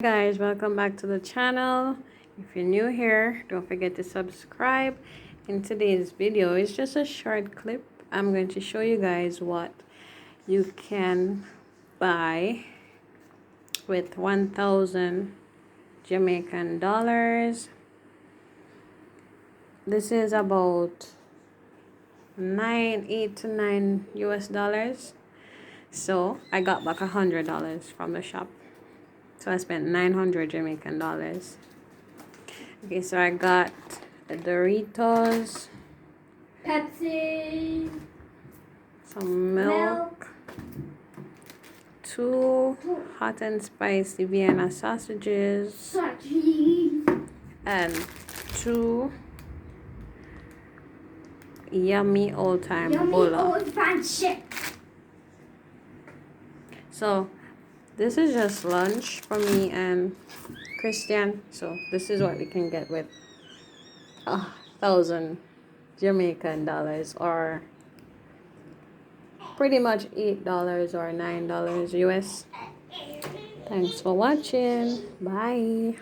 Guys, welcome back to the channel. If you're new here, don't forget to subscribe. In today's video, it's just a short clip. I'm going to show you guys what you can buy with 1,000 Jamaican dollars. This is about 8 to 9 US dollars. So I got back $100 from the shop. So I spent 900 Jamaican dollars. Okay, so I got the Doritos, Pepsi, some milk, 2 hot and spicy Vienna sausages, and 2 yummy old time bola. So this is just lunch for me and Christian. So this is what we can get with 1,000 Jamaican dollars, or pretty much $8 or $9 US. Thanks for watching. Bye.